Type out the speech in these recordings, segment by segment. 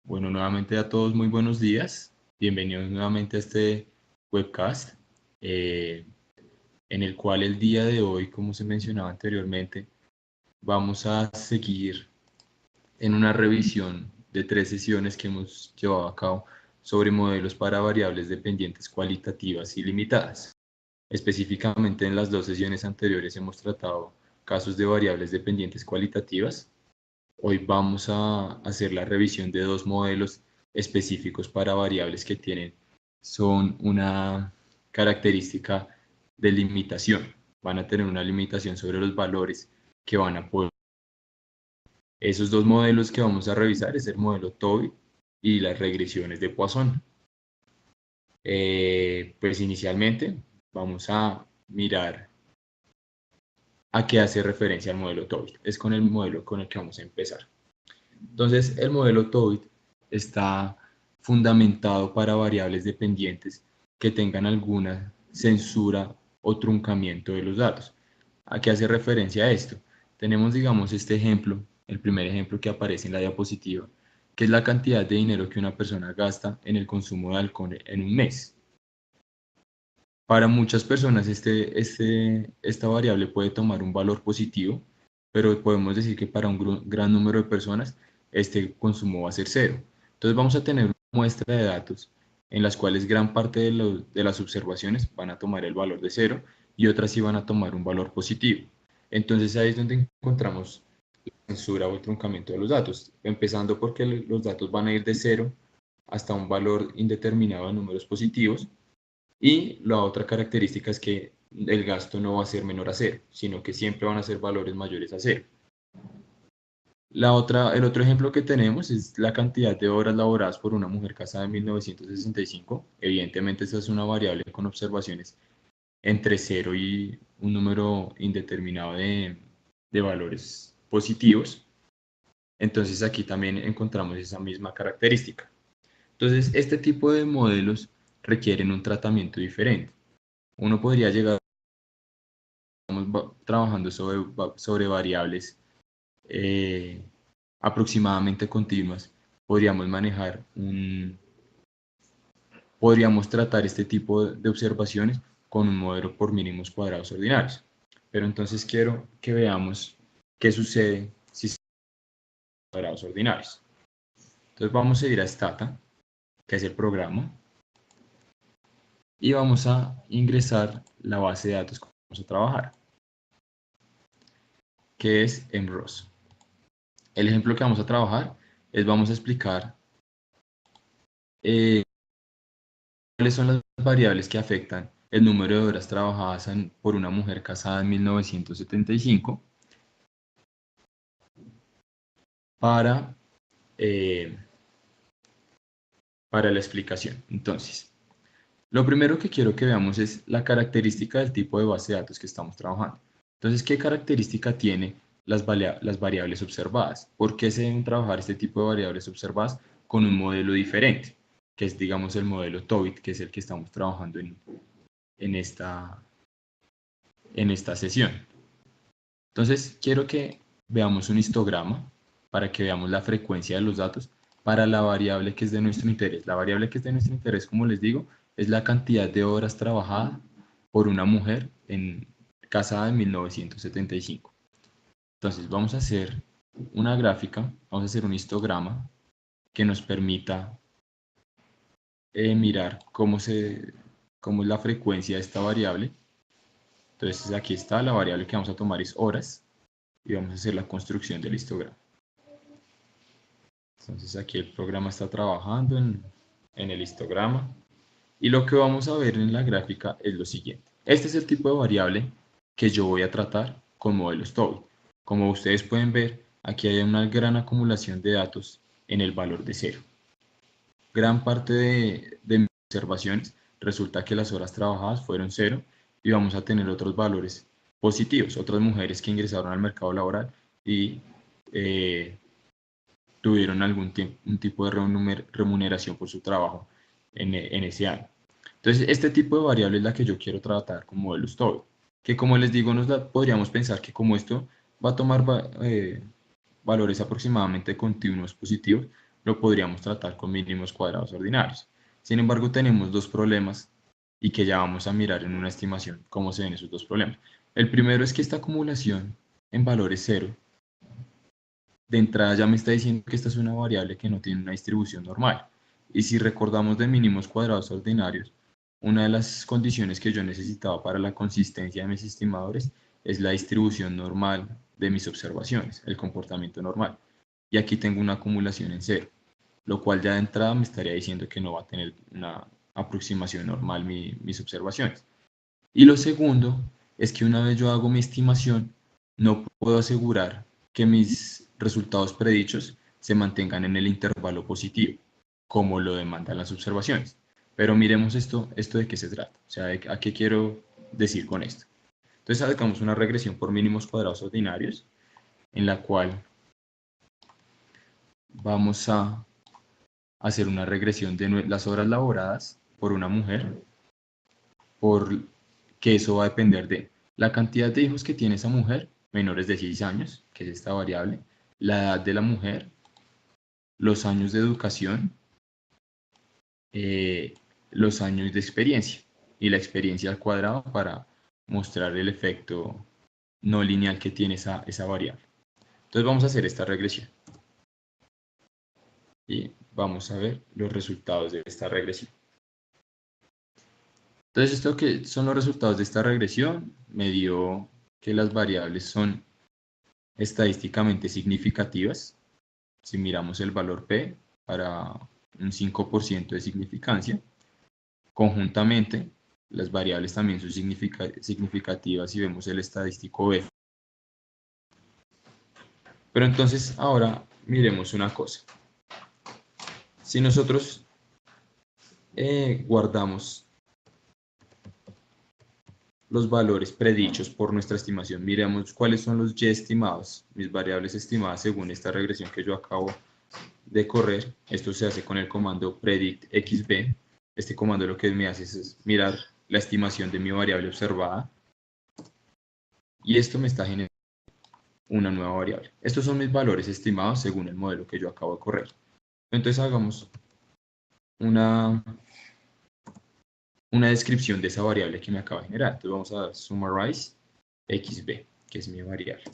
Bueno, nuevamente a todos muy buenos días. Bienvenidos nuevamente a este webcast, eh, en el cual el día de hoy, como se mencionaba anteriormente, vamos a seguir en una revisión de 3 sesiones que hemos llevado a cabo sobre modelos para variables dependientes cualitativas y limitadas. Específicamente en las 2 sesiones anteriores hemos tratado casos de variables dependientes cualitativas. Hoy vamos a hacer la revisión de 2 modelos específicos para variables que son una característica de limitación. Van a tener una limitación sobre los valores que van a poder. Esos 2 modelos que vamos a revisar es el modelo Tobit y las regresiones de Poisson. Pues inicialmente vamos a mirar a qué hace referencia el modelo Tobit. Es con el modelo con el que vamos a empezar. Entonces, el modelo Tobit está fundamentado para variables dependientes que tengan alguna censura o truncamiento de los datos. ¿A qué hace referencia esto? Tenemos, digamos, este ejemplo, el primer ejemplo que aparece en la diapositiva, que es la cantidad de dinero que una persona gasta en el consumo de alcohol en un mes. Para muchas personas esta variable puede tomar un valor positivo, pero podemos decir que para un gran número de personas este consumo va a ser cero. Entonces vamos a tener una muestra de datos en las cuales gran parte de las observaciones van a tomar el valor de cero y otras sí van a tomar un valor positivo. Entonces ahí es donde encontramos la censura o el truncamiento de los datos, empezando porque los datos van a ir de cero hasta un valor indeterminado de números positivos. Y la otra característica es que el gasto no va a ser menor a cero, sino que siempre van a ser valores mayores a cero. El otro ejemplo que tenemos es la cantidad de horas laboradas por una mujer casada en 1965. Evidentemente, esta es una variable con observaciones entre cero y un número indeterminado de valores positivos. Entonces, aquí también encontramos esa misma característica. Entonces, este tipo de modelos requieren un tratamiento diferente. Uno podría llegar trabajando sobre variables eh, aproximadamente continuas, podríamos tratar este tipo de observaciones con un modelo por mínimos cuadrados ordinarios. Pero entonces quiero que veamos qué sucede si son cuadrados ordinarios. Entonces vamos a ir a Stata, que es el programa, y vamos a ingresar la base de datos que vamos a trabajar, que es MROS. El ejemplo que vamos a trabajar vamos a explicar cuáles son las variables que afectan el número de horas trabajadas por una mujer casada en 1975 para, eh, para la explicación. Entonces, lo primero que quiero que veamos es la característica del tipo de base de datos que estamos trabajando. Entonces, ¿qué característica tiene las variables observadas? ¿Por qué se deben trabajar este tipo de variables observadas con un modelo diferente? Que es, digamos, el modelo Tobit, que es el que estamos trabajando en esta sesión. Entonces, quiero que veamos un histograma para que veamos la frecuencia de los datos para la variable que es de nuestro interés. La variable que es de nuestro interés, como les digo, es la cantidad de horas trabajadas por una mujer casada en 1975. Entonces, vamos a hacer una gráfica, vamos a hacer un histograma que nos permita mirar cómo es la frecuencia de esta variable. Entonces, aquí está, la variable que vamos a tomar es horas y vamos a hacer la construcción del histograma. Entonces aquí el programa está trabajando en el histograma y lo que vamos a ver en la gráfica es lo siguiente. Este es el tipo de variable que yo voy a tratar con modelos Tobit. Como ustedes pueden ver, aquí hay una gran acumulación de datos en el valor de cero. Gran parte de mis observaciones resulta que las horas trabajadas fueron cero y vamos a tener otros valores positivos, otras mujeres que ingresaron al mercado laboral y tuvieron un tipo de remuneración por su trabajo en ese año. Entonces, este tipo de variable es la que yo quiero tratar con modelos Tobit, que como les digo, podríamos pensar que como esto va a tomar valores aproximadamente continuos positivos, lo podríamos tratar con mínimos cuadrados ordinarios. Sin embargo, tenemos dos problemas y que ya vamos a mirar en una estimación cómo se ven esos dos problemas. El primero es que esta acumulación en valores cero, de entrada ya me está diciendo que esta es una variable que no tiene una distribución normal. Y si recordamos de mínimos cuadrados ordinarios, una de las condiciones que yo necesitaba para la consistencia de mis estimadores es la distribución normal de mis observaciones, el comportamiento normal. Y aquí tengo una acumulación en cero, lo cual ya de entrada me estaría diciendo que no va a tener una aproximación normal mis observaciones. Y lo segundo es que una vez yo hago mi estimación, no puedo asegurar que mis resultados predichos se mantengan en el intervalo positivo, como lo demandan las observaciones. Pero miremos esto de qué se trata, o sea, a qué quiero decir con esto. Entonces sacamos una regresión por mínimos cuadrados ordinarios, en la cual vamos a hacer una regresión de las horas laboradas por una mujer, por que eso va a depender de la cantidad de hijos que tiene esa mujer, menores de 6 años, que es esta variable, la edad de la mujer, los años de educación, los años de experiencia y la experiencia al cuadrado para mostrar el efecto no lineal que tiene esa variable. Entonces vamos a hacer esta regresión y vamos a ver los resultados de esta regresión. Entonces, esto que son los resultados de esta regresión, me dio que las variables son estadísticamente significativas. Si miramos el valor P para un 5% de significancia, conjuntamente las variables también son significativas si vemos el estadístico B. Pero entonces ahora miremos una cosa. Si nosotros guardamos los valores predichos por nuestra estimación, miremos cuáles son los y estimados, mis variables estimadas según esta regresión que yo acabo de correr. Esto se hace con el comando predictxb. Este comando lo que me hace es mirar la estimación de mi variable observada y esto me está generando una nueva variable. Estos son mis valores estimados según el modelo que yo acabo de correr. Entonces hagamos una descripción de esa variable que me acaba de generar. Entonces vamos a dar summarize xb, que es mi variable.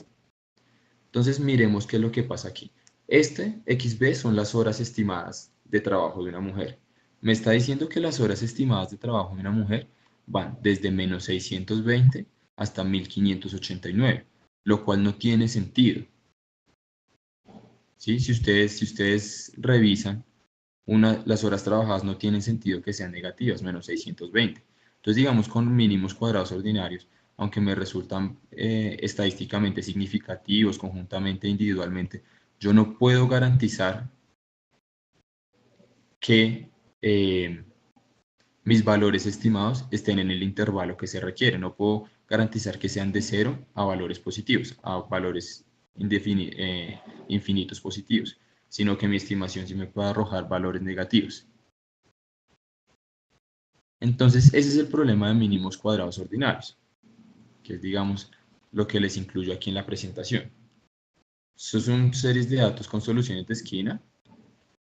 Entonces miremos qué es lo que pasa aquí. Este xb son las horas estimadas de trabajo de una mujer. Me está diciendo que las horas estimadas de trabajo de una mujer van desde menos 620 hasta 1589, lo cual no tiene sentido. ¿Sí? Si ustedes revisan, las horas trabajadas no tienen sentido que sean negativas, menos 620. Entonces, digamos, con mínimos cuadrados ordinarios, aunque me resultan estadísticamente significativos, conjuntamente, individualmente, yo no puedo garantizar que mis valores estimados estén en el intervalo que se requiere. No puedo garantizar que sean de 0 a valores positivos, a valores infinitos positivos, sino que mi estimación sí me puede arrojar valores negativos. Entonces, ese es el problema de mínimos cuadrados ordinarios, que es, digamos, lo que les incluyo aquí en la presentación. Estos son series de datos con soluciones de esquina.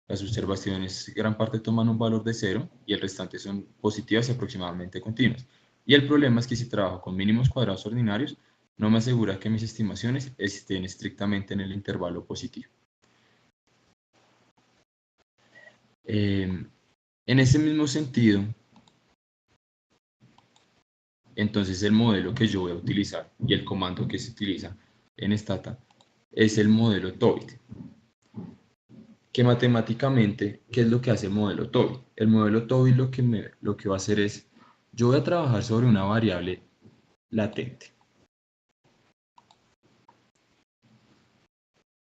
Las observaciones, gran parte toman un valor de 0 y el restante son positivas y aproximadamente continuas. Y el problema es que si trabajo con mínimos cuadrados ordinarios, no me asegura que mis estimaciones estén estrictamente en el intervalo positivo. En ese mismo sentido, entonces el modelo que yo voy a utilizar y el comando que se utiliza en Stata es el modelo Tobit. Que matemáticamente, ¿qué es lo que hace el modelo Tobit? El modelo Tobit lo que va a hacer es, yo voy a trabajar sobre una variable latente.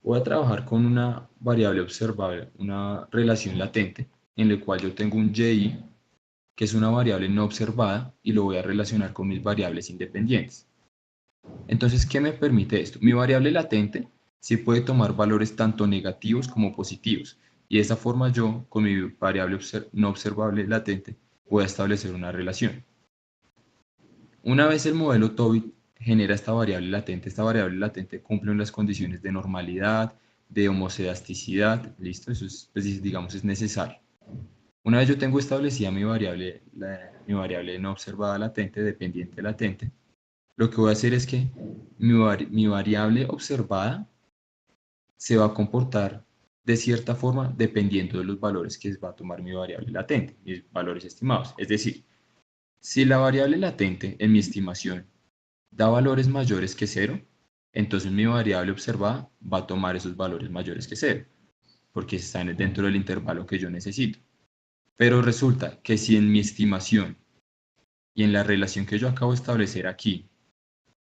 Voy a trabajar con una variable observable, una relación latente, en la cual yo tengo un y, que es una variable no observada, y lo voy a relacionar con mis variables independientes. Entonces, ¿qué me permite esto? Mi variable latente sí puede tomar valores tanto negativos como positivos, y de esa forma yo, con mi variable no observable latente, voy a establecer una relación. Una vez el modelo Tobit genera esta variable latente cumple las condiciones de normalidad, de homocedasticidad, listo, eso es, pues, digamos, es necesario. Una vez yo tengo establecida mi variable, mi variable no observada latente, dependiente latente, lo que voy a hacer es que mi variable observada se va a comportar de cierta forma dependiendo de los valores que va a tomar mi variable latente, mis valores estimados. Es decir, si la variable latente en mi estimación da valores mayores que cero, entonces mi variable observada va a tomar esos valores mayores que cero, porque están dentro del intervalo que yo necesito. Pero resulta que si en mi estimación y en la relación que yo acabo de establecer aquí,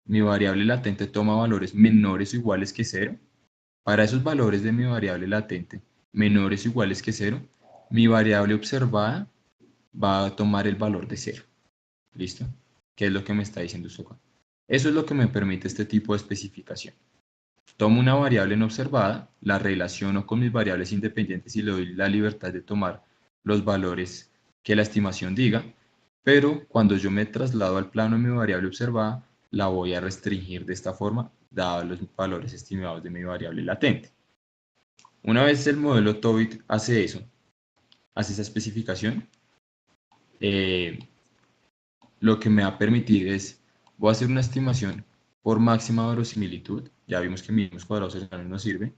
mi variable latente toma valores menores o iguales que cero, para esos valores de mi variable latente menores o iguales que cero, mi variable observada va a tomar el valor de cero. ¿Listo? ¿Qué es lo que me está diciendo esto acá? Eso es lo que me permite este tipo de especificación. Tomo una variable no observada, la relaciono con mis variables independientes y le doy la libertad de tomar los valores que la estimación diga, pero cuando yo me traslado al plano de mi variable observada, la voy a restringir de esta forma, dados los valores estimados de mi variable latente. Una vez el modelo Tobit hace eso, hace esa especificación, eh, lo que me va a permitir es, voy a hacer una estimación por máxima verosimilitud, ya vimos que mínimos cuadrados cercanos no sirve,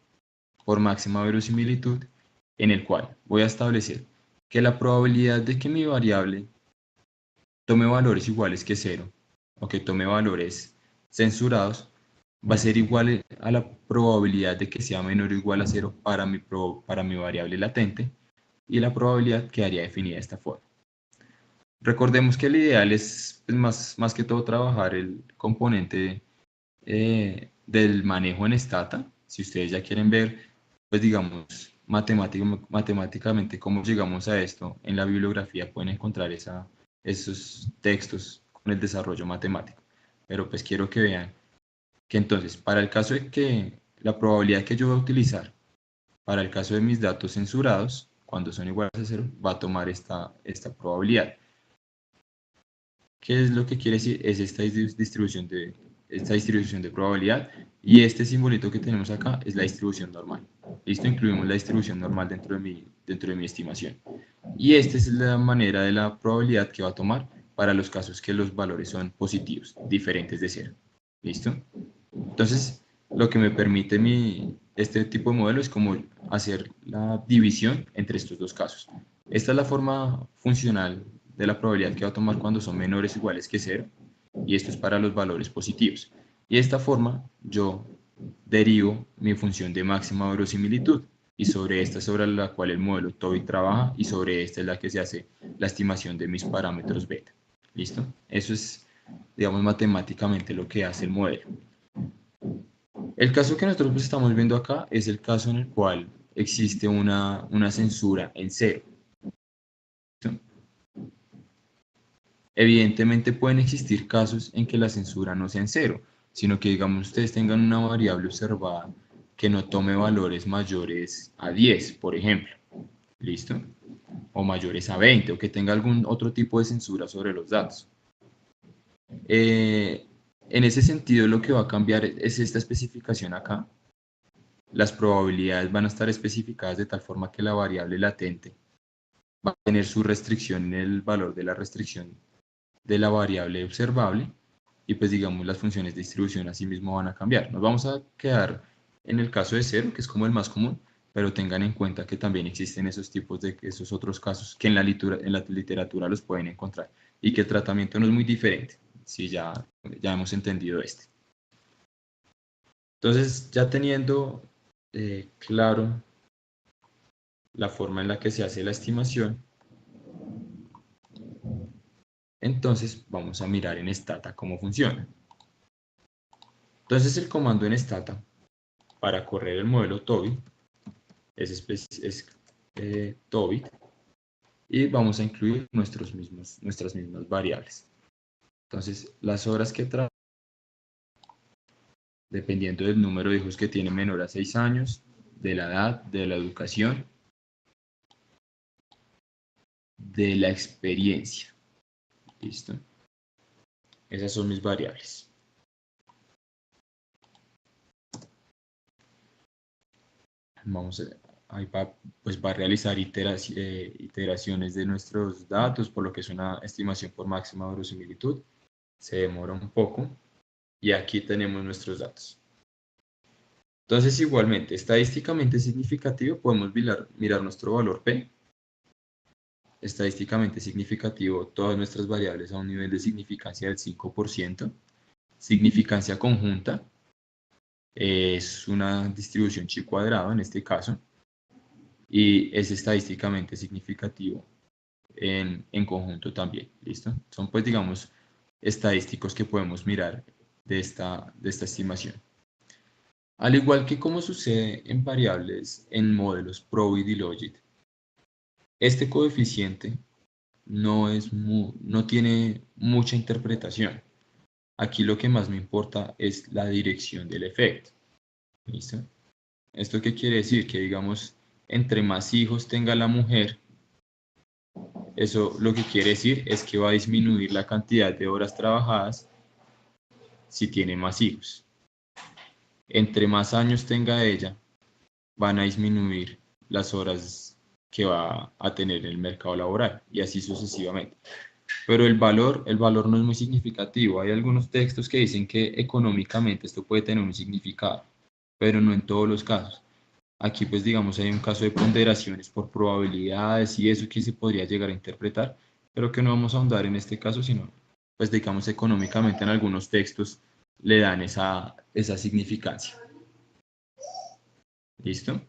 por máxima verosimilitud, en el cual voy a establecer que la probabilidad de que mi variable tome valores iguales que cero, o que tome valores censurados, va a ser igual a la probabilidad de que sea menor o igual a cero para mi variable latente, y la probabilidad quedaría definida de esta forma. Recordemos que el ideal es, pues, más que todo trabajar el componente del manejo en Stata. Si ustedes ya quieren ver, pues digamos, matemáticamente cómo llegamos a esto, en la bibliografía pueden encontrar esos textos con el desarrollo matemático. Pero pues quiero que vean que entonces, para el caso de que la probabilidad que yo voy a utilizar para el caso de mis datos censurados, cuando son iguales a cero, va a tomar esta probabilidad. ¿Qué es lo que quiere decir? Es esta distribución de probabilidad, y este simbolito que tenemos acá es la distribución normal. Listo, incluimos la distribución normal dentro de mi estimación. Y esta es la manera de la probabilidad que va a tomar para los casos que los valores son positivos, diferentes de cero. ¿Listo? Entonces, lo que me permite este tipo de modelo es como hacer la división entre estos dos casos. Esta es la forma funcional de la probabilidad que va a tomar cuando son menores o iguales que cero, y esto es para los valores positivos. Y de esta forma yo derivo mi función de máxima verosimilitud, y sobre esta es sobre la cual el modelo TOEIC trabaja, y sobre esta es la que se hace la estimación de mis parámetros beta. ¿Listo? Eso es, digamos, matemáticamente lo que hace el modelo. El caso que nosotros estamos viendo acá es el caso en el cual existe una censura en cero. ¿Sí? Evidentemente pueden existir casos en que la censura no sea en cero, sino que, digamos, ustedes tengan una variable observada que no tome valores mayores a 10, por ejemplo. ¿Listo? O mayores a 20, o que tenga algún otro tipo de censura sobre los datos. En ese sentido, lo que va a cambiar es esta especificación acá. Las probabilidades van a estar especificadas de tal forma que la variable latente va a tener su restricción en el valor de la restricción de la variable observable, y pues digamos las funciones de distribución asimismo van a cambiar. Nos vamos a quedar en el caso de cero, que es como el más común, pero tengan en cuenta que también existen esos tipos de esos otros casos que en la literatura los pueden encontrar, y que el tratamiento no es muy diferente, si ya hemos entendido este. Entonces, ya teniendo claro la forma en la que se hace la estimación, entonces vamos a mirar en Stata cómo funciona. Entonces el comando en Stata para correr el modelo Tobit es Tobit, y vamos a incluir nuestras mismas variables. Entonces las horas que trae, dependiendo del número de hijos que tiene menor a 6 años, de la edad, de la educación, de la experiencia. ¿Listo? Esas son mis variables. ahí va a realizar iteraciones de nuestros datos, por lo que es una estimación por máxima verosimilitud. Se demora un poco y aquí tenemos nuestros datos. Entonces, igualmente, estadísticamente significativo, podemos mirar nuestro valor P. Estadísticamente significativo, todas nuestras variables a un nivel de significancia del 5%. Significancia conjunta es una distribución chi cuadrado en este caso, y es estadísticamente significativo en conjunto también, ¿listo? Son pues, digamos, estadísticos que podemos mirar de esta estimación. Al igual que como sucede en variables en modelos Probit y Logit, este coeficiente no tiene mucha interpretación. Aquí lo que más me importa es la dirección del efecto. ¿Listo? ¿Esto qué quiere decir? Que digamos, entre más hijos tenga la mujer, eso lo que quiere decir es que va a disminuir la cantidad de horas trabajadas si tiene más hijos. Entre más años tenga ella, van a disminuir las horas que va a tener en el mercado laboral y así sucesivamente. Pero el valor no es muy significativo. Hay algunos textos que dicen que económicamente esto puede tener un significado, pero no en todos los casos. Aquí pues digamos hay un caso de ponderaciones por probabilidades y eso que se podría llegar a interpretar, pero que no vamos a ahondar en este caso, sino pues digamos económicamente en algunos textos le dan esa significancia. ¿Listo?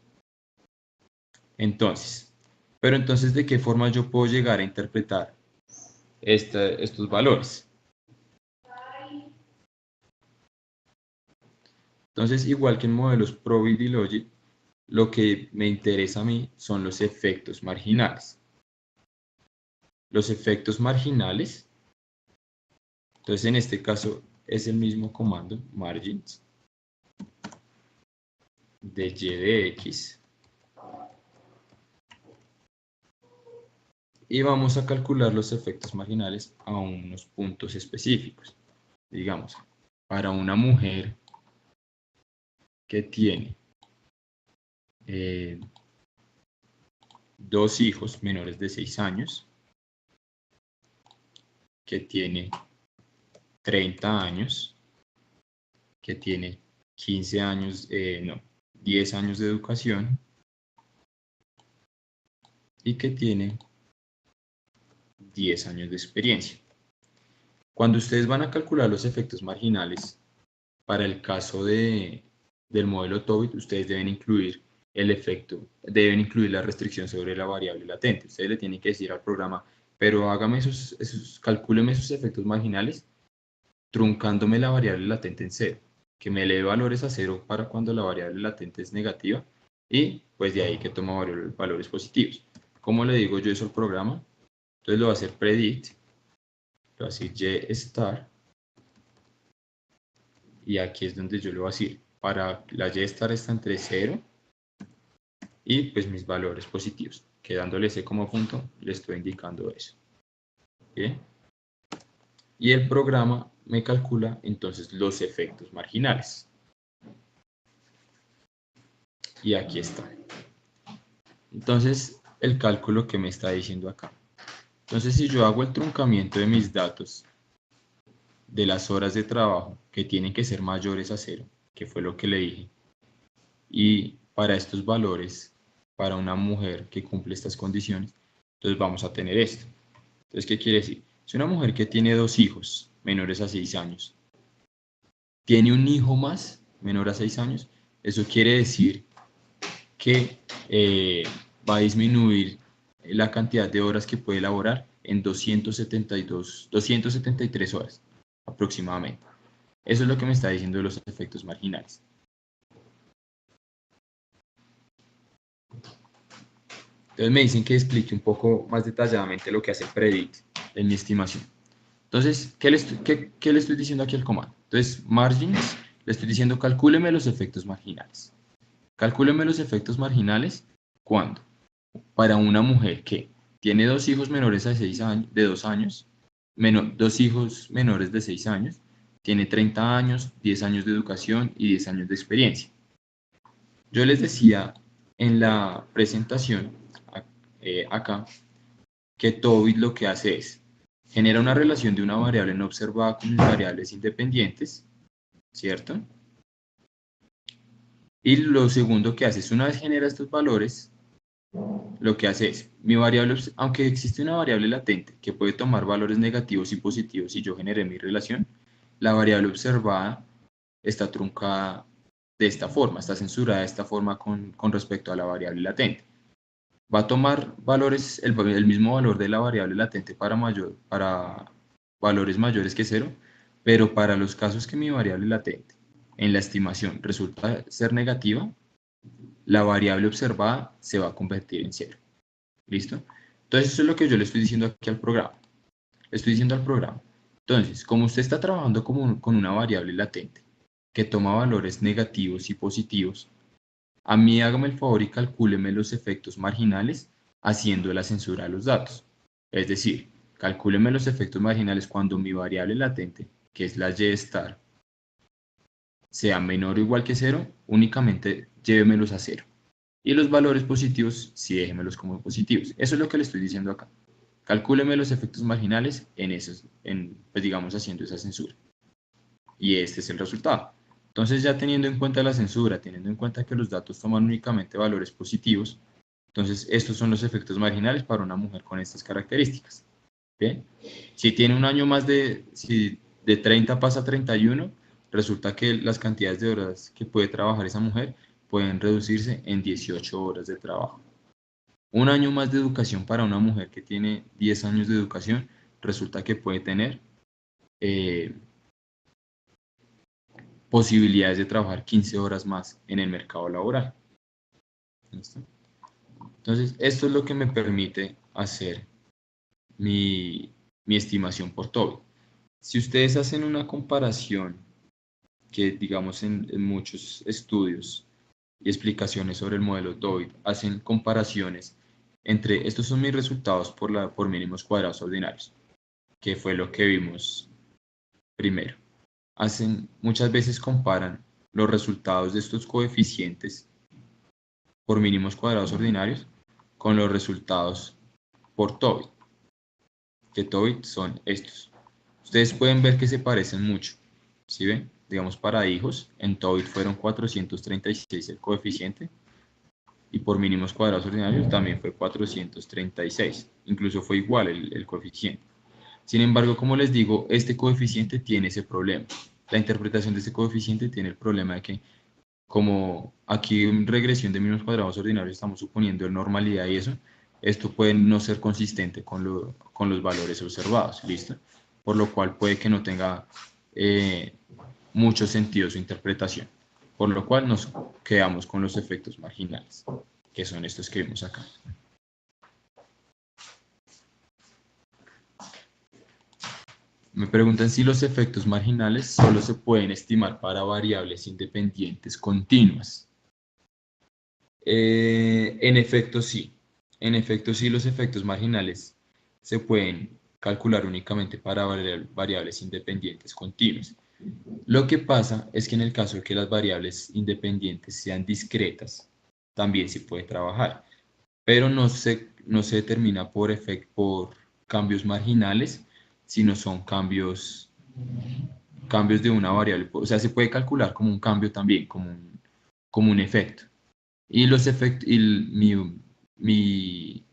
Entonces, pero entonces ¿de qué forma yo puedo llegar a interpretar estos valores? Entonces, igual que en modelos Probit y Logit, lo que me interesa a mí son los efectos marginales. Los efectos marginales, entonces en este caso es el mismo comando, margins, de y de x. Y vamos a calcular los efectos marginales a unos puntos específicos. Digamos, para una mujer que tiene 2 hijos menores de 6 años, que tiene 30 años, que tiene 15 años, 10 años de educación y que tiene 10 años de experiencia. Cuando ustedes van a calcular los efectos marginales, para el caso del modelo Tobit, ustedes deben incluir la restricción sobre la variable latente. Ustedes le tienen que decir al programa, pero calcúleme esos efectos marginales truncándome la variable latente en cero, que me eleve valores a cero para cuando la variable latente es negativa y pues de ahí que toma valores positivos. ¿Cómo le digo yo eso al programa? Entonces lo va a hacer predict, lo va a decir y star, y aquí es donde yo le voy a decir, para la y star está entre 0 y pues mis valores positivos, que dándole C como punto le estoy indicando eso. ¿Bien? Y el programa me calcula entonces los efectos marginales. Y aquí está. Entonces, el cálculo que me está diciendo acá. Entonces, si yo hago el truncamiento de mis datos de las horas de trabajo que tienen que ser mayores a 0, que fue lo que le dije, y para estos valores, para una mujer que cumple estas condiciones, entonces vamos a tener esto. Entonces, ¿qué quiere decir? Si una mujer que tiene 2 hijos menores a 6 años, tiene un hijo más menor a 6 años, eso quiere decir que va a disminuir la cantidad de horas que puede elaborar en 273 horas aproximadamente. Eso es lo que me está diciendo de los efectos marginales. Entonces me dicen que explique un poco más detalladamente lo que hace predict en mi estimación. Entonces, ¿qué le estoy diciendo aquí al comando? Entonces, margins, le estoy diciendo calcúleme los efectos marginales. Calcúleme los efectos marginales, ¿cuándo? Para una mujer que tiene 2 hijos menores a 6 años, de 2 años, 2 hijos menores de 6 años, tiene 30 años, 10 años de educación y 10 años de experiencia. Yo les decía en la presentación, acá, que Tobit lo que hace es, genera una relación de una variable no observada con mis variables independientes, ¿cierto? Y lo segundo que hace es, una vez genera estos valores, lo que hace es, mi variable, aunque existe una variable latente que puede tomar valores negativos y positivos y yo generé mi relación, la variable observada está truncada de esta forma, está censurada de esta forma con respecto a la variable latente. Va a tomar valores, el mismo valor de la variable latente para valores mayores que 0, pero para los casos que mi variable latente en la estimación resulta ser negativa, la variable observada se va a convertir en 0. ¿Listo? Entonces eso es lo que yo le estoy diciendo aquí al programa. Le estoy diciendo al programa. Entonces, como usted está trabajando con una variable latente que toma valores negativos y positivos, a mí hágame el favor y calcúleme los efectos marginales haciendo la censura de los datos. Es decir, calcúleme los efectos marginales cuando mi variable latente, que es la y star, sea menor o igual que 0, únicamente llévemelos a 0. Y los valores positivos, sí déjemelos como positivos. Eso es lo que le estoy diciendo acá. Calcúleme los efectos marginales pues digamos, haciendo esa censura. Y este es el resultado. Entonces, ya teniendo en cuenta la censura, teniendo en cuenta que los datos toman únicamente valores positivos, entonces estos son los efectos marginales para una mujer con estas características. ¿Bien? Si tiene un año más si de 30 pasa a 31, resulta que las cantidades de horas que puede trabajar esa mujer pueden reducirse en 18 horas de trabajo. Un año más de educación para una mujer que tiene 10 años de educación, resulta que puede tener eh, posibilidades de trabajar 15 horas más en el mercado laboral. ¿Listo? Entonces, esto es lo que me permite hacer mi estimación por Tobit. Si ustedes hacen una comparación, que digamos en muchos estudios y explicaciones sobre el modelo Tobit, hacen comparaciones entre, estos son mis resultados por mínimos cuadrados ordinarios, que fue lo que vimos primero. Muchas veces comparan los resultados de estos coeficientes por mínimos cuadrados ordinarios con los resultados por Tobit, que Tobit son estos. Ustedes pueden ver que se parecen mucho, ¿sí ven? Digamos, para hijos, en Tobit fueron 436 el coeficiente, y por mínimos cuadrados ordinarios también fue 436, incluso fue igual el coeficiente. Sin embargo, como les digo, este coeficiente tiene ese problema. La interpretación de este coeficiente tiene el problema de que, como aquí en regresión de mínimos cuadrados ordinarios estamos suponiendo normalidad y eso, esto puede no ser consistente con los valores observados, ¿listo? Por lo cual puede que no tenga mucho sentido su interpretación, por lo cual nos quedamos con los efectos marginales, que son estos que vemos acá. Me preguntan si los efectos marginales solo se pueden estimar para variables independientes continuas. En efecto, sí. En efecto, sí, los efectos marginales se pueden calcular únicamente para variables independientes continuas. Lo que pasa es que en el caso de que las variables independientes sean discretas, también se puede trabajar, pero no se determina por cambios marginales, sino son cambios de una variable. O sea, se puede calcular como un cambio también, como un efecto. Y los efectos, mi,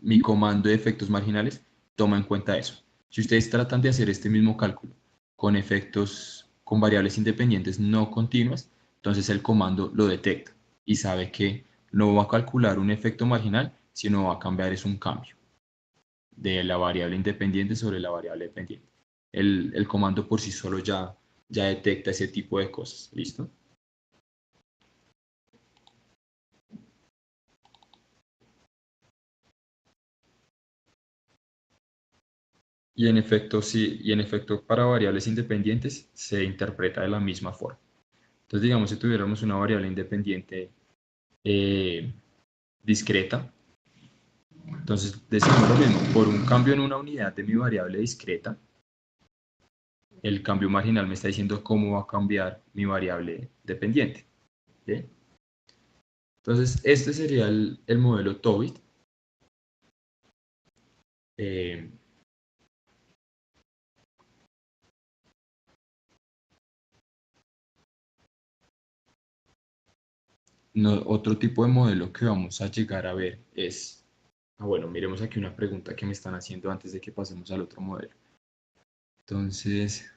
mi comando de efectos marginales toma en cuenta eso. Si ustedes tratan de hacer este mismo cálculo con variables independientes no continuas, entonces el comando lo detecta y sabe que no va a calcular un efecto marginal, sino va a cambiar es un cambio de la variable independiente sobre la variable dependiente. El comando por sí solo ya detecta ese tipo de cosas. ¿Listo? Y en efecto, sí, y en efecto para variables independientes se interpreta de la misma forma. Entonces, digamos, si tuviéramos una variable independiente eh, discreta, entonces decimos lo mismo, por un cambio en una unidad de mi variable discreta, el cambio marginal me está diciendo cómo va a cambiar mi variable dependiente. ¿Sí? Entonces, este sería el modelo Tobit. Otro tipo de modelo que vamos a llegar a ver es, bueno, miremos aquí una pregunta que me están haciendo antes de que pasemos al otro modelo. Entonces,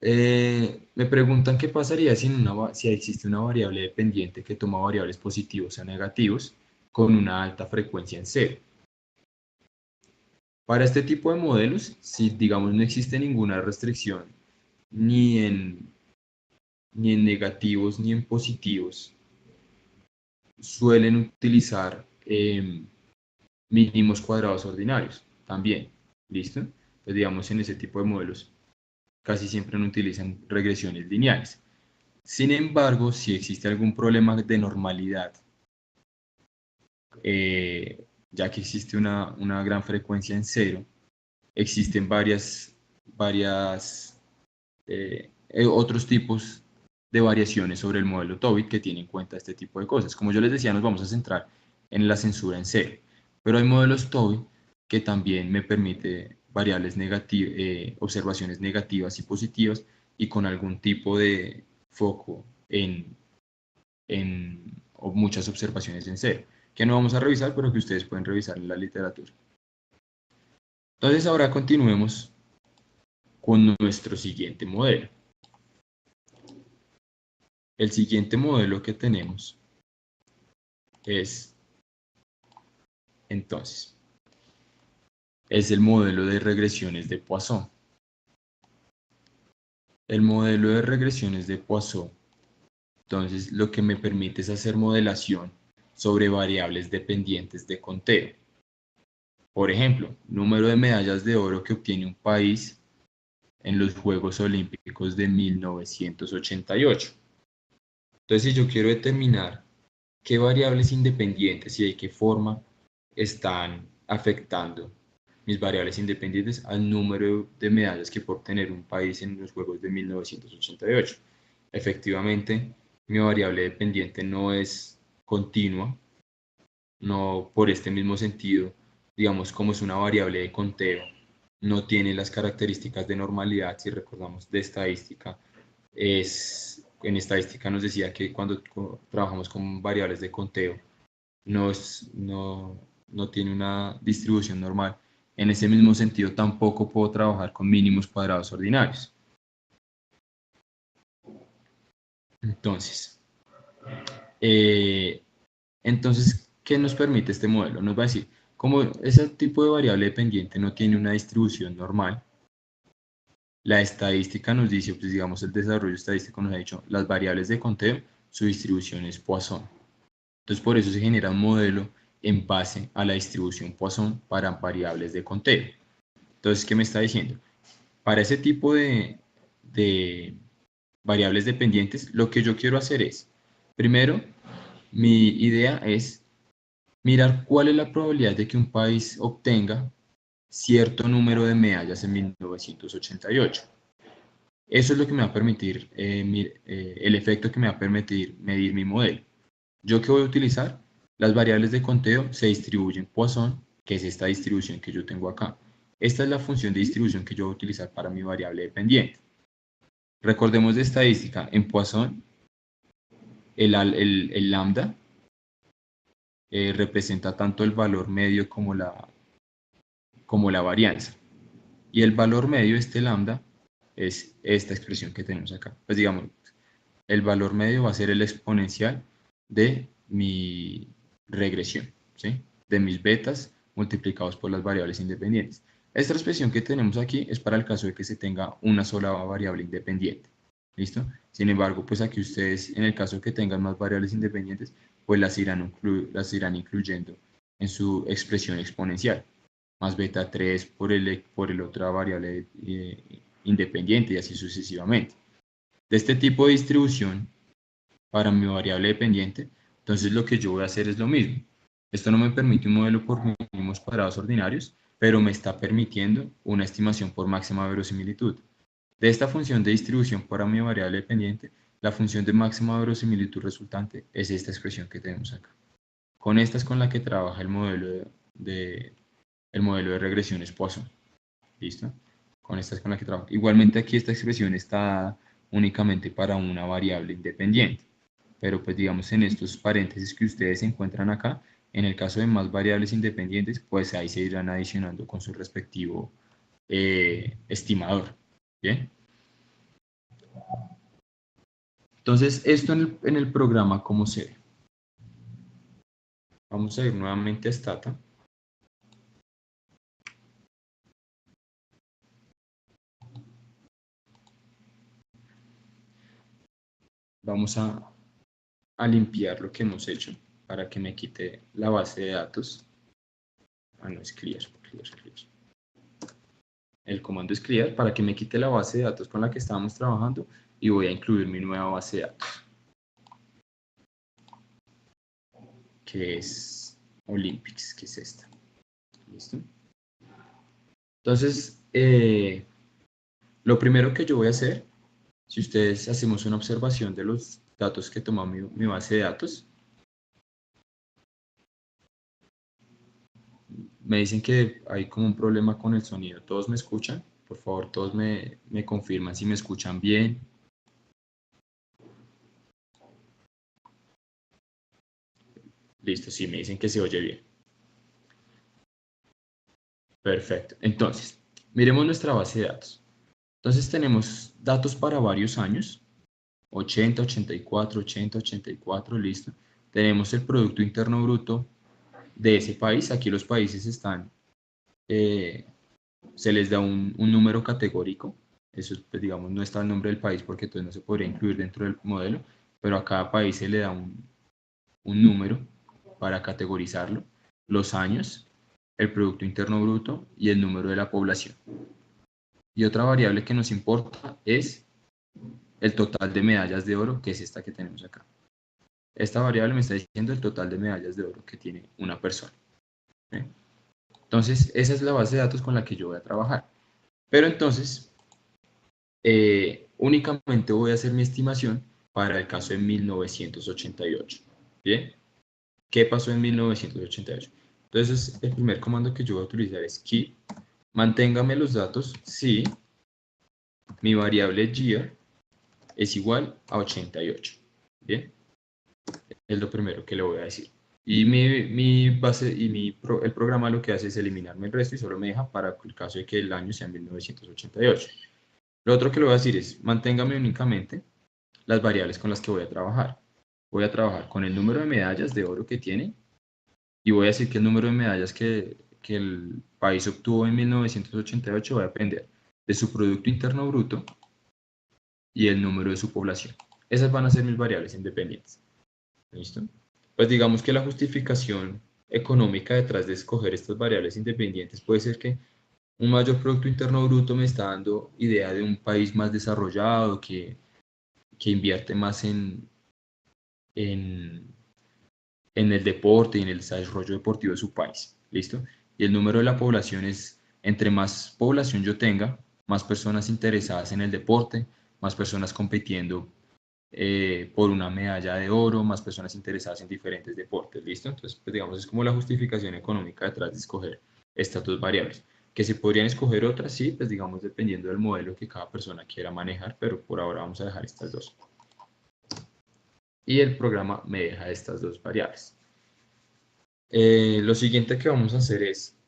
me preguntan qué pasaría si existe una variable dependiente que toma variables positivos o negativos con una alta frecuencia en cero. Para este tipo de modelos, si digamos no existe ninguna restricción ni en negativos ni en positivos, suelen utilizar mínimos cuadrados ordinarios también. ¿Listo? Pues digamos en ese tipo de modelos casi siempre no utilizan regresiones lineales. Sin embargo, si existe algún problema de normalidad, ya que existe una gran frecuencia en cero, existen otros tipos de variaciones sobre el modelo Tobit que tienen en cuenta este tipo de cosas. Como yo les decía, nos vamos a centrar en la censura en cero, pero hay modelos Tobit que también me permite variables observaciones negativas y positivas y con algún tipo de foco o muchas observaciones en cero, que no vamos a revisar, pero que ustedes pueden revisar en la literatura. Entonces ahora continuemos con nuestro siguiente modelo. El siguiente modelo que tenemos es, entonces, es el modelo de regresiones de Poisson. El modelo de regresiones de Poisson, entonces, lo que me permite es hacer modelación sobre variables dependientes de conteo. Por ejemplo, número de medallas de oro que obtiene un país en los Juegos Olímpicos de 1988. Entonces, si yo quiero determinar qué variables independientes y de qué forma están afectando mis variables independientes al número de medallas que puede obtener un país en los Juegos de 1988. Efectivamente, mi variable dependiente no es continua, no por este mismo sentido, digamos, como es una variable de conteo, no tiene las características de normalidad, si recordamos de estadística, en estadística nos decía que cuando trabajamos con variables de conteo, no tiene una distribución normal. En ese mismo sentido, tampoco puedo trabajar con mínimos cuadrados ordinarios. Entonces, eh, ¿qué nos permite este modelo? Nos va a decir, como ese tipo de variable dependiente no tiene una distribución normal, la estadística nos dice, pues digamos, el desarrollo estadístico nos ha dicho, las variables de conteo, su distribución es Poisson. Entonces, por eso se genera un modelo en base a la distribución Poisson para variables de conteo. Entonces, ¿qué me está diciendo? Para ese tipo de variables dependientes, lo que yo quiero hacer es, primero, mi idea es mirar cuál es la probabilidad de que un país obtenga cierto número de medallas en 1988. Eso es lo que me va a permitir, el efecto que me va a permitir medir mi modelo. ¿Yo qué voy a utilizar? Las variables de conteo se distribuyen Poisson, que es esta distribución que yo tengo acá. Esta es la función de distribución que yo voy a utilizar para mi variable dependiente. Recordemos de estadística, en Poisson, el lambda representa tanto el valor medio como la varianza. Y el valor medio, este lambda, es esta expresión que tenemos acá. Pues digamos, el valor medio va a ser el exponencial de mi regresión, ¿sí? De mis betas multiplicados por las variables independientes. Esta expresión que tenemos aquí es para el caso de que se tenga una sola variable independiente. ¿Listo? Sin embargo, pues aquí ustedes, en el caso de que tengan más variables independientes, pues las irán incluyendo en su expresión exponencial. Más beta 3 por el otra variable independiente y así sucesivamente. De este tipo de distribución para mi variable dependiente, entonces lo que yo voy a hacer es lo mismo. Esto no me permite un modelo por mínimos cuadrados ordinarios, pero me está permitiendo una estimación por máxima verosimilitud. De esta función de distribución para mi variable dependiente, la función de máxima verosimilitud resultante es esta expresión que tenemos acá. Con esta es con la que trabaja el modelo de regresiones Poisson. ¿Listo? Con esta es con la que trabaja. Igualmente aquí esta expresión está dada únicamente para una variable independiente. Pero pues digamos en estos paréntesis que ustedes encuentran acá, en el caso de más variables independientes, pues ahí se irán adicionando con su respectivo estimador. ¿Bien? Entonces, esto en el programa, ¿cómo se ve? Vamos a ir nuevamente a Stata. Vamos a limpiar lo que hemos hecho para que me quite la base de datos. Ah, no, es clear. El comando es clear para que me quite la base de datos con la que estábamos trabajando y voy a incluir mi nueva base de datos, que es Olympics, que es esta. ¿Listo? Entonces, lo primero que yo voy a hacer, si ustedes hacemos una observación de los datos que toma mi base de datos, me dicen que hay como un problema con el sonido. ¿Todos me escuchan? Por favor, todos me confirman si me escuchan bien. Listo, sí, me dicen que se oye bien. Perfecto. Entonces, miremos nuestra base de datos. Entonces tenemos datos para varios años, 80, 84, 80, 84, listo. Tenemos el Producto Interno Bruto de ese país. Aquí los países están, se les da un número categórico. Eso, pues, digamos, no está el nombre del país porque entonces no se podría incluir dentro del modelo, pero a cada país se le da un número para categorizarlo, los años, el Producto Interno Bruto y el número de la población. Y otra variable que nos importa es el total de medallas de oro, que es esta que tenemos acá. Esta variable me está diciendo el total de medallas de oro que tiene una persona. ¿Sí? Entonces, esa es la base de datos con la que yo voy a trabajar. Pero entonces, únicamente voy a hacer mi estimación para el caso de 1988. ¿Bien? ¿Qué pasó en 1988? Entonces, el primer comando que yo voy a utilizar es keep. Manténgame los datos si mi variable year es igual a 88. ¿Bien? Es lo primero que le voy a decir. Y mi base y el programa lo que hace es eliminarme el resto y solo me deja para el caso de que el año sea 1988. Lo otro que le voy a decir es, manténgame únicamente las variables con las que voy a trabajar. Voy a trabajar con el número de medallas de oro que tiene y voy a decir que el número de medallas que el país obtuvo en 1988 va a depender de su Producto Interno Bruto y el número de su población. Esas van a ser mis variables independientes. ¿Listo? Pues digamos que la justificación económica detrás de escoger estas variables independientes puede ser que un mayor Producto Interno Bruto me está dando idea de un país más desarrollado que invierte más en, en el deporte y en el desarrollo deportivo de su país. ¿Listo? Y el número de la población es, entre más población yo tenga, más personas interesadas en el deporte, más personas compitiendo por una medalla de oro, más personas interesadas en diferentes deportes, ¿listo? Entonces, pues digamos, es como la justificación económica detrás de escoger estas dos variables. Que se podrían escoger otras, sí, pues digamos, dependiendo del modelo que cada persona quiera manejar, pero por ahora vamos a dejar estas dos. Y el programa me deja estas dos variables. Lo siguiente que vamos a hacer es,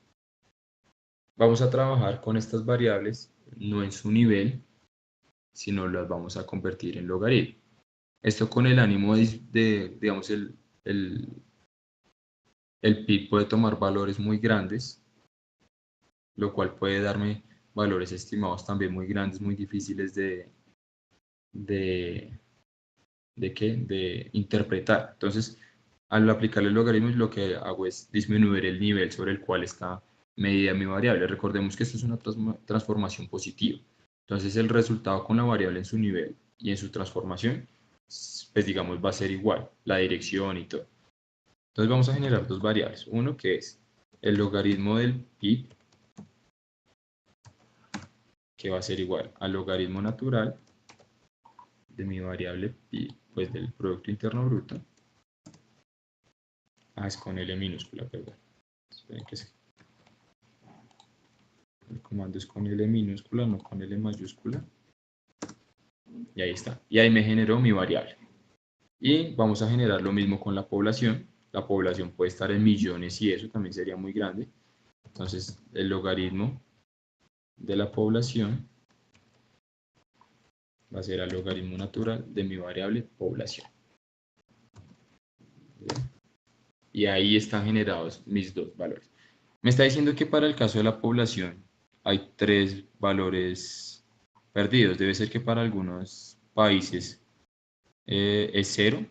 vamos a trabajar con estas variables, no en su nivel, sino las vamos a convertir en logaritmo. Esto con el ánimo digamos, el PIB puede tomar valores muy grandes, lo cual puede darme valores estimados también muy grandes, muy difíciles de, de interpretar. Entonces, al aplicar el logaritmo, lo que hago es disminuir el nivel sobre el cual está medida mi variable. Recordemos que esto es una transformación positiva. Entonces, el resultado con la variable en su nivel y en su transformación, pues digamos, va a ser igual, la dirección y todo. Entonces vamos a generar dos variables. Uno que es el logaritmo del PIB, que va a ser igual al logaritmo natural de mi variable PIB, pues del Producto Interno Bruto. Es con L minúscula, perdón. Esperen que el comando es con L minúscula, no con L mayúscula. Y ahí está. Y ahí me generó mi variable. Y vamos a generar lo mismo con la población. La población puede estar en millones y eso también sería muy grande. Entonces, el logaritmo de la población va a ser el logaritmo natural de mi variable población. Y ahí están generados mis dos valores. Me está diciendo que para el caso de la población hay tres valores perdidos. Debe ser que para algunos países es 0.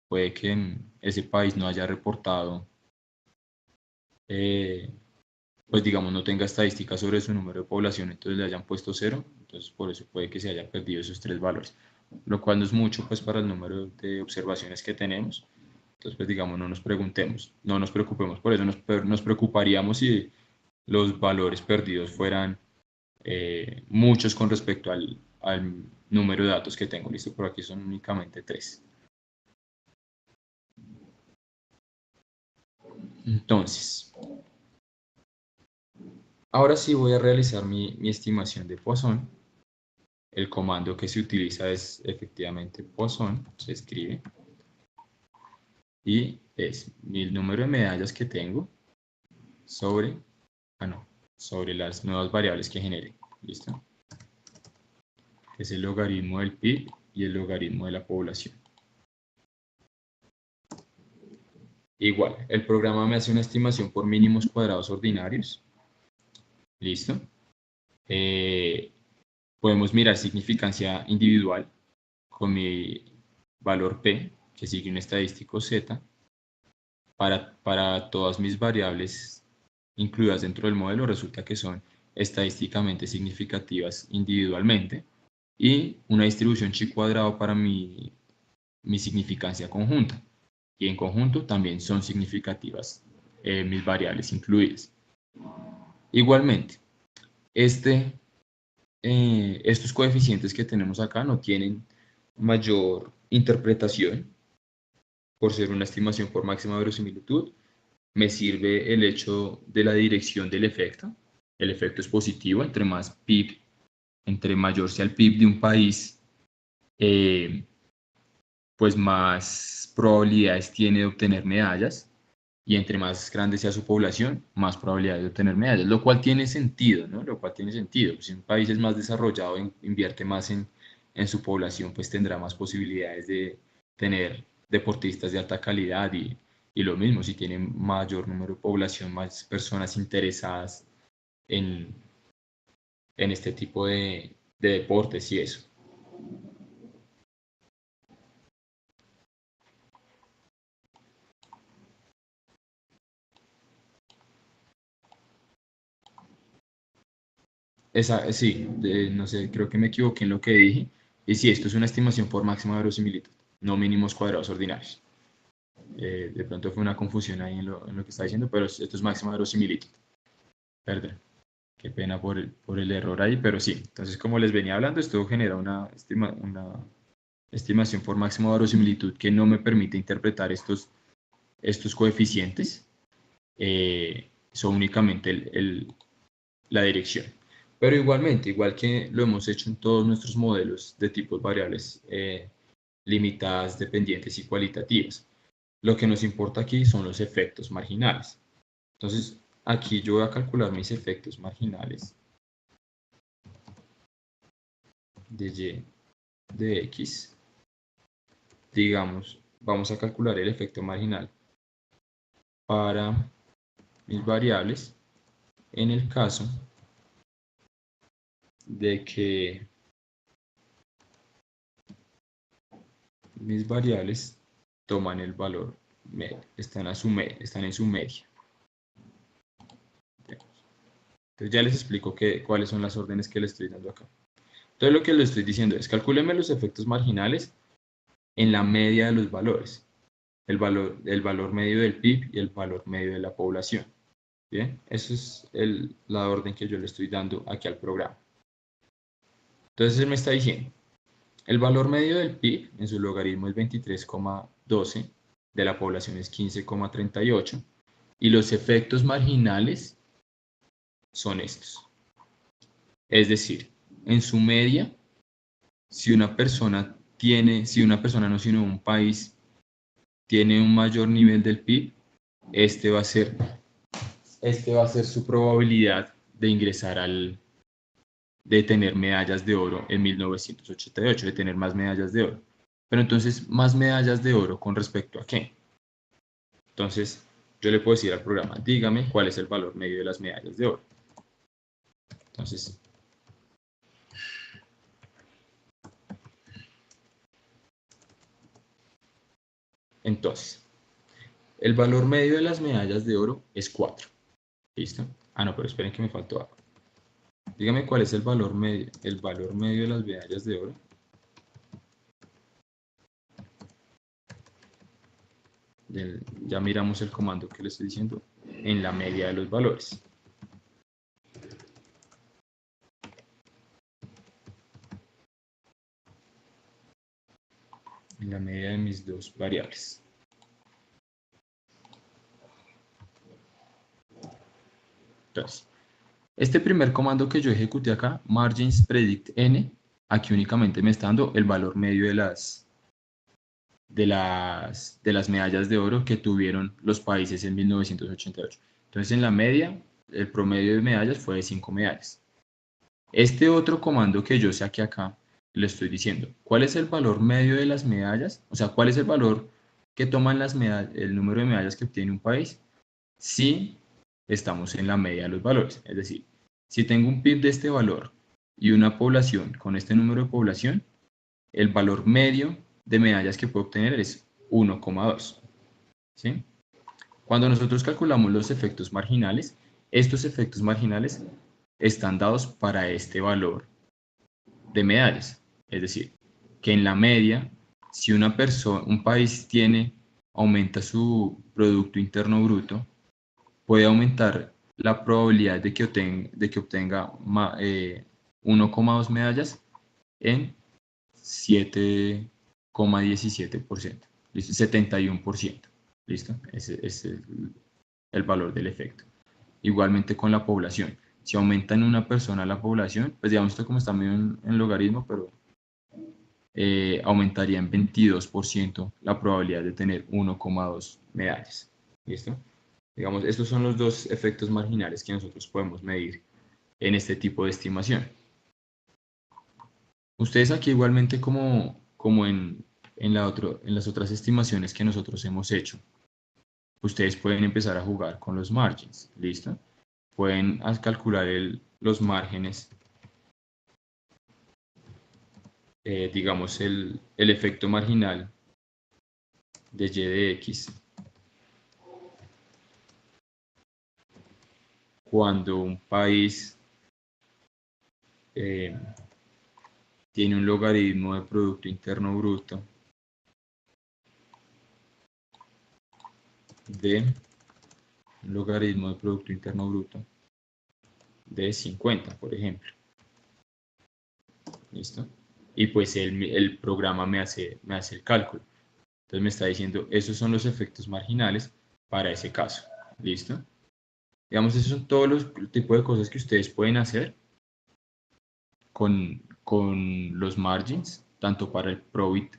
Puede que en ese país no haya reportado, pues digamos, no tenga estadísticas sobre su número de población, entonces le hayan puesto 0. Entonces por eso puede que se haya perdido esos tres valores. Lo cual no es mucho pues para el número de observaciones que tenemos. Entonces, pues digamos, no nos preguntemos, no nos preocupemos por eso, nos preocuparíamos si los valores perdidos fueran muchos con respecto al número de datos que tengo. Listo, por aquí son únicamente 3. Entonces, ahora sí voy a realizar mi estimación de Poisson. El comando que se utiliza es efectivamente Poisson, se escribe. Y es el número de medallas que tengo sobre, sobre las nuevas variables que genere. ¿Listo? Es el logaritmo del PIB y el logaritmo de la población. Igual, el programa me hace una estimación por mínimos cuadrados ordinarios. ¿Listo? Podemos mirar significancia individual con mi valor P, que sigue un estadístico Z, para todas mis variables incluidas dentro del modelo, resulta que son estadísticamente significativas individualmente, y una distribución chi cuadrado para mi significancia conjunta. Y en conjunto también son significativas mis variables incluidas. Igualmente, estos coeficientes que tenemos acá no tienen mayor interpretación por ser una estimación por máxima verosimilitud. Me sirve el hecho de la dirección del efecto. El efecto es positivo, entre más PIB, entre mayor sea el PIB de un país, pues más probabilidades tiene de obtener medallas, y entre más grande sea su población, más probabilidades de obtener medallas, lo cual tiene sentido, ¿no? Lo cual tiene sentido. Si un país es más desarrollado, invierte más en su población, pues tendrá más posibilidades de tener deportistas de alta calidad, y lo mismo, si tiene mayor número de población, más personas interesadas en, en este tipo de deportes y eso. Sí, no sé, creo que me equivoqué en lo que dije. Y sí, esto es una estimación por máxima verosimilitud, no mínimos cuadrados ordinarios. De pronto fue una confusión ahí en lo que está diciendo, pero esto es máxima verosimilitud. Perdón, qué pena por el error ahí, pero sí. Entonces, como les venía hablando, esto genera una estimación por máxima verosimilitud que no me permite interpretar estos coeficientes. Son únicamente la dirección. Pero igualmente, igual que lo hemos hecho en todos nuestros modelos de tipos variables limitadas, dependientes y cualitativas, lo que nos importa aquí son los efectos marginales. Entonces, aquí yo voy a calcular mis efectos marginales de y de x. Digamos, vamos a calcular el efecto marginal para mis variables en el caso de que mis variables toman el valor medio, están en su media. Entonces ya les explico cuáles son las órdenes que les estoy dando acá. Entonces lo que les estoy diciendo es, calcúlenme los efectos marginales en la media de los valores. el valor medio del PIB y el valor medio de la población. Bien, esa es la orden que yo le estoy dando aquí al programa. Entonces él me está diciendo, el valor medio del PIB en su logaritmo es 23,12, de la población es 15,38 y los efectos marginales son estos. Es decir, en su media, si una persona no, sino un país tiene un mayor nivel del PIB, este va a ser su probabilidad de ingresar de tener medallas de oro en 1988, de tener más medallas de oro. Pero entonces, ¿más medallas de oro con respecto a qué? Entonces, yo le puedo decir al programa, dígame cuál es el valor medio de las medallas de oro. Entonces, el valor medio de las medallas de oro es 4. ¿Listo? Ah, no, pero esperen que me faltó algo. Dígame cuál es el valor medio de las medallas de oro. Ya miramos el comando que le estoy diciendo en la media de los valores. En la media de mis dos variables. Entonces, este primer comando que yo ejecuté acá, margins predict n, aquí únicamente me está dando el valor medio de las medallas de oro que tuvieron los países en 1988. Entonces, en la media, el promedio de medallas fue de 5 medallas. Este otro comando que yo saqué acá, le estoy diciendo, ¿cuál es el valor medio de las medallas? O sea, ¿cuál es el valor que toman el número de medallas que obtiene un país si estamos en la media de los valores? Es decir, si tengo un PIB de este valor y una población con este número de población, el valor medio de medallas que puedo obtener es 1,2. ¿Sí? Cuando nosotros calculamos los efectos marginales, estos efectos marginales están dados para este valor de medallas. Es decir, que en la media, si un país aumenta su Producto Interno Bruto, puede aumentar la probabilidad de que obtenga 1,2 medallas en 7,17%. ¿Listo? 71%. ¿Listo? Ese es el valor del efecto. Igualmente con la población. Si aumenta en una persona la población, pues digamos esto como está medio en logaritmo, pero aumentaría en 22% la probabilidad de tener 1,2 medallas. ¿Listo? Digamos, estos son los dos efectos marginales que nosotros podemos medir en este tipo de estimación. Ustedes aquí igualmente como en las otras estimaciones que nosotros hemos hecho, ustedes pueden empezar a jugar con los margins, ¿listo? Pueden calcular los márgenes, digamos el efecto marginal de y de x cuando un país tiene un logaritmo de Producto Interno Bruto de de 50, por ejemplo. ¿Listo? Y pues el programa me hace el cálculo. Entonces me está diciendo, esos son los efectos marginales para ese caso. ¿Listo? Digamos, esos son todos los tipos de cosas que ustedes pueden hacer con los margins, tanto para el Probit,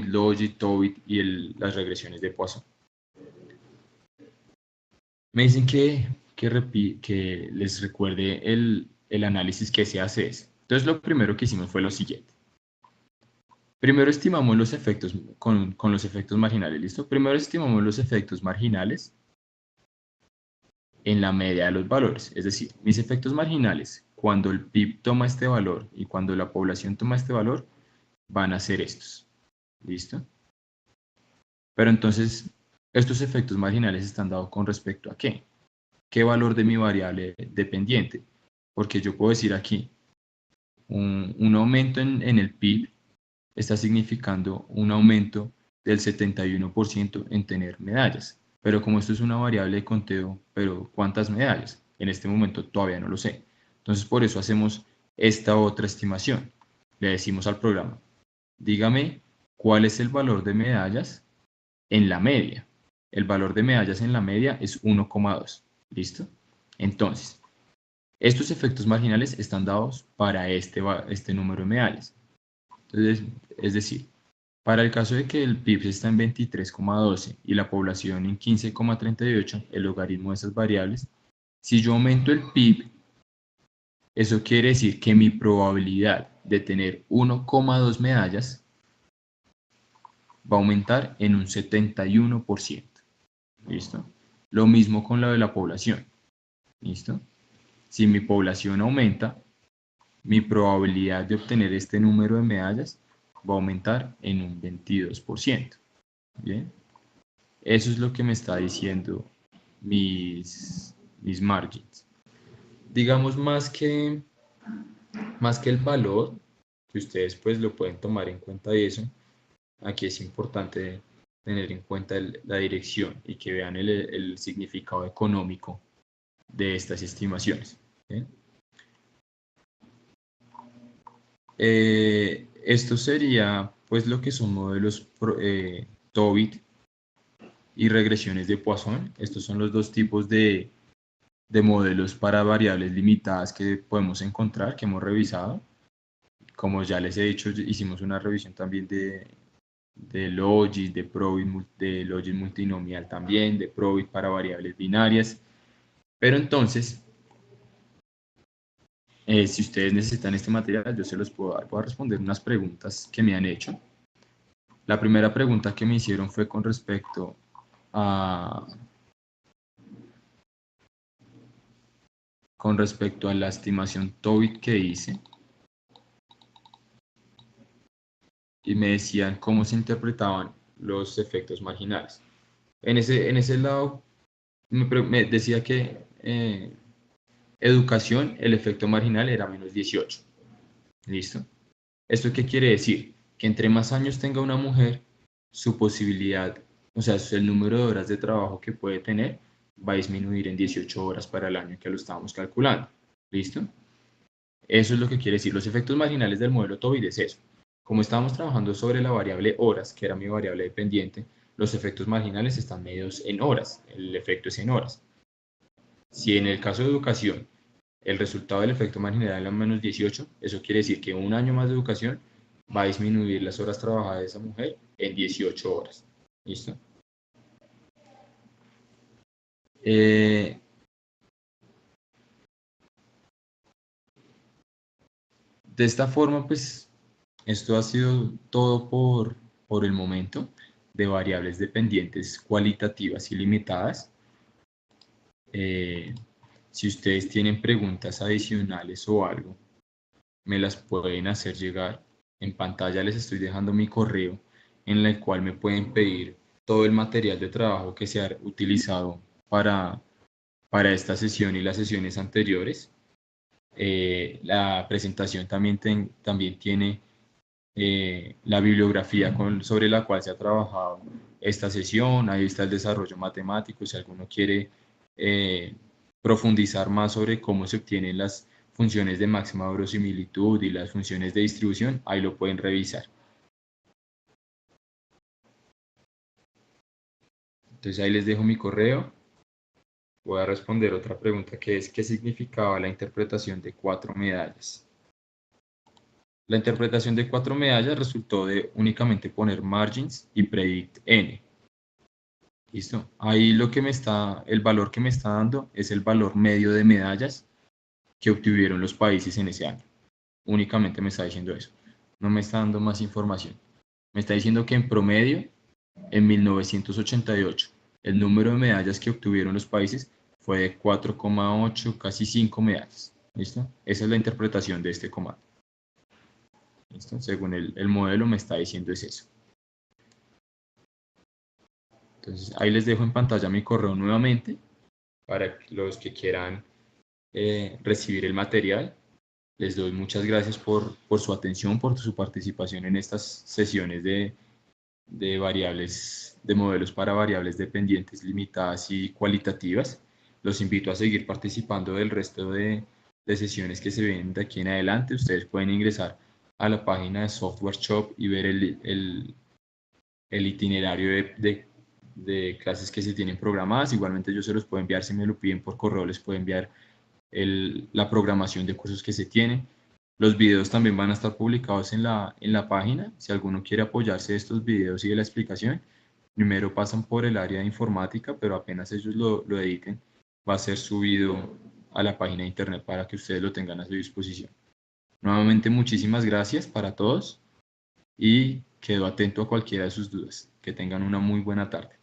Logit, Tobit y las regresiones de Poisson. Me dicen que les recuerde el análisis que se hace. Entonces, lo primero que hicimos fue lo siguiente. Primero estimamos los efectos con los efectos marginales, ¿listo? Primero estimamos los efectos marginales en la media de los valores. Es decir, mis efectos marginales, cuando el PIB toma este valor y cuando la población toma este valor, van a ser estos. ¿Listo? Pero entonces, estos efectos marginales están dados con respecto a qué? ¿Qué valor de mi variable dependiente? Porque yo puedo decir aquí, un aumento en el PIB está significando un aumento del 71% en tener medallas. Pero como esto es una variable de conteo, pero ¿cuántas medallas? En este momento todavía no lo sé. Entonces por eso hacemos esta otra estimación. Le decimos al programa, dígame cuál es el valor de medallas en la media. El valor de medallas en la media es 1,2. ¿Listo? Entonces, estos efectos marginales están dados para este número de medallas. Entonces, es decir, para el caso de que el PIB está en 23,12 y la población en 15,38, el logaritmo de esas variables, si yo aumento el PIB, eso quiere decir que mi probabilidad de tener 1,2 medallas va a aumentar en un 71%. ¿Listo? Lo mismo con lo de la población. ¿Listo? Si mi población aumenta, mi probabilidad de obtener este número de medallas va a aumentar en un 22%. ¿Bien? Eso es lo que me está diciendo mis margins. Digamos más que el valor, que ustedes pues lo pueden tomar en cuenta de eso, aquí es importante tener en cuenta la dirección y que vean el significado económico de estas estimaciones. ¿Bien? Esto sería pues lo que son modelos Tobit y regresiones de Poisson. Estos son los dos tipos de modelos para variables limitadas que podemos encontrar, que hemos revisado. Como ya les he dicho, hicimos una revisión también de Logis, de Probit, de Logis multinomial también, de Probit para variables binarias. Pero entonces, si ustedes necesitan este material, yo se los puedo dar. Voy a responder unas preguntas que me han hecho. La primera pregunta que me hicieron fue con respecto a la estimación Tobit que hice. Y me decían cómo se interpretaban los efectos marginales. En ese lado me decía que educación, el efecto marginal era menos 18. ¿Listo? ¿Esto qué quiere decir? Que entre más años tenga una mujer, su posibilidad, o sea, el número de horas de trabajo que puede tener va a disminuir en 18 horas para el año que lo estábamos calculando. ¿Listo? Eso es lo que quiere decir. Los efectos marginales del modelo Tobit es eso. Como estábamos trabajando sobre la variable horas, que era mi variable dependiente, los efectos marginales están medidos en horas. El efecto es en horas. Si en el caso de educación el resultado del efecto marginal era menos 18, eso quiere decir que un año más de educación va a disminuir las horas trabajadas de esa mujer en 18 horas. ¿Listo? De esta forma, pues, esto ha sido todo por el momento de variables dependientes cualitativas y limitadas. Si ustedes tienen preguntas adicionales o algo, me las pueden hacer llegar. En pantalla les estoy dejando mi correo en el cual me pueden pedir todo el material de trabajo que se ha utilizado para esta sesión y las sesiones anteriores. La presentación también tiene la bibliografía sobre la cual se ha trabajado esta sesión. Ahí está el desarrollo matemático, si alguno quiere profundizar más sobre cómo se obtienen las funciones de máxima verosimilitud y las funciones de distribución, ahí lo pueden revisar. Entonces ahí les dejo mi correo. Voy a responder otra pregunta que es: ¿qué significaba la interpretación de 4 medallas? La interpretación de 4 medallas resultó de únicamente poner margins y predict n. ¿Listo? Ahí el valor que me está dando es el valor medio de medallas que obtuvieron los países en ese año. Únicamente me está diciendo eso. No me está dando más información. Me está diciendo que en promedio, en 1988, el número de medallas que obtuvieron los países fue de 4,8, casi 5 medallas. ¿Listo? Esa es la interpretación de este comando. ¿Listo? Según el modelo me está diciendo es eso. Entonces ahí les dejo en pantalla mi correo nuevamente para los que quieran recibir el material. Les doy muchas gracias por su atención, por su participación en estas sesiones de variables, de modelos para variables dependientes limitadas y cualitativas. Los invito a seguir participando del resto de sesiones que se ven de aquí en adelante. Ustedes pueden ingresar a la página de Software Shop y ver el itinerario de clases que se tienen programadas. Igualmente yo se los puedo enviar, si me lo piden por correo, les puedo enviar la programación de cursos que se tienen. Los videos también van a estar publicados en la página. Si alguno quiere apoyarse de estos videos y de la explicación, primero pasan por el área de informática, pero apenas ellos lo editen, va a ser subido a la página de internet para que ustedes lo tengan a su disposición. Nuevamente, muchísimas gracias para todos y quedo atento a cualquiera de sus dudas. Que tengan una muy buena tarde.